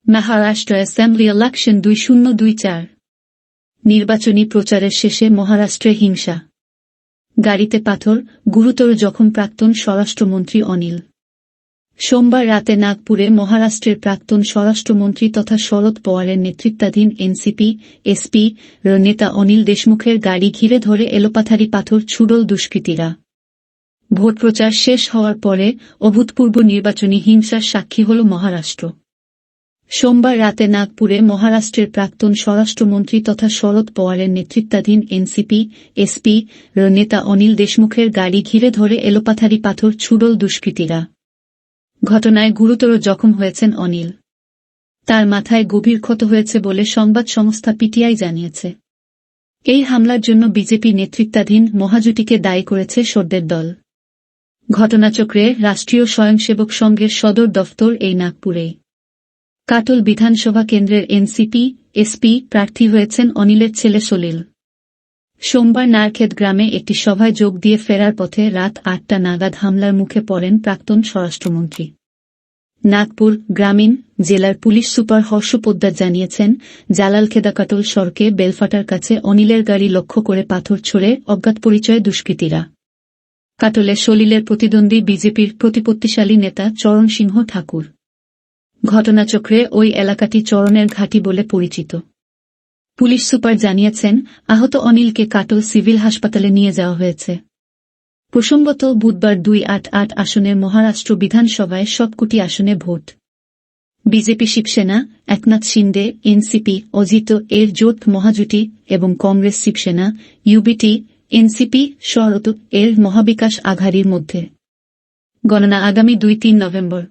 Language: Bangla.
মহারাষ্ট্র অ্যাসেম্বলি ইলেকশন 2024 নির্বাচনী প্রচারের শেষে মহারাষ্ট্রে হিংসা, গাড়িতে পাথর, গুরুতর জখম প্রাক্তন স্বরাষ্ট্রমন্ত্রী অনিল। সোমবার রাতে নাগপুরে মহারাষ্ট্রের প্রাক্তন স্বরাষ্ট্রমন্ত্রী তথা শরদ পাওয়ারের নেতৃত্বাধীন এনসিপি এসপি নেতা অনিল দেশমুখের গাড়ি ঘিরে ধরে এলোপাথারি পাথর ছুড়ল দুষ্কৃতীরা। ভোট প্রচার শেষ হওয়ার পরে অভূতপূর্ব নির্বাচনী হিংসার সাক্ষী হল মহারাষ্ট্র। সোমবার রাতে নাগপুরে মহারাষ্ট্রের প্রাক্তন স্বরাষ্ট্রমন্ত্রী তথা শরদ পাওয়ারের নেতৃত্বাধীন এনসিপি এসপি নেতা অনিল দেশমুখের গাড়ি ঘিরে ধরে এলোপাথারি পাথর ছুড়ল দুষ্কৃতীরা। ঘটনায় গুরুতর জখম হয়েছেন অনিল। তার মাথায় গভীর ক্ষত হয়েছে বলে সংবাদ সংস্থা পিটিআই জানিয়েছে। এই হামলার জন্য বিজেপি নেতৃত্বাধীন মহাজোটকে দায়ী করেছে শরদের দল। ঘটনাচক্রে রাষ্ট্রীয় স্বয়ংসেবক সংঘের সদর দফতর এই নাগপুরেই। কাটল বিধানসভা কেন্দ্রের এনসিপি এসপি প্রার্থী হয়েছেন অনিলের ছেলে সলিল। সোমবার নারখেদ গ্রামে একটি সভায় যোগ দিয়ে ফেরার পথে রাত 8টা নাগাদ হামলার মুখে পড়েন প্রাক্তন স্বরাষ্ট্রমন্ত্রী। নাগপুর গ্রামীণ জেলার পুলিশ সুপার হর্ষ পোদ্দার জানিয়েছেন, জালালখেদা কাটল সড়কে বেলফাটার কাছে অনিলের গাড়ি লক্ষ্য করে পাথর ছোড়ে অজ্ঞাত পরিচয় দুষ্কৃতীরা। কাটলে সলিলের প্রতিদ্বন্দ্বী বিজেপির প্রতিপত্তিশালী নেতা চরণ সিংহ ঠাকুর। ঘটনাচক্রে ওই এলাকাটি চরণের ঘাঁটি বলে পরিচিত। পুলিশ সুপার জানিয়েছেন, আহত অনিলকে কাটল সিভিল হাসপাতালে নিয়ে যাওয়া হয়েছে। প্রসঙ্গত, বুধবার 288 আসনের মহারাষ্ট্র বিধানসভায় সবকটি আসনে ভোট। বিজেপি শিবসেনা, একনাথ শিন্দে এনসিপি অজিত এর জোট মহাজোটি এবং কংগ্রেস শিবসেনা ইউবিটি এনসিপি শরদ এর মহাবিকাশ আঘাড়ির মধ্যে। গণনা আগামী 2-3 নভেম্বর।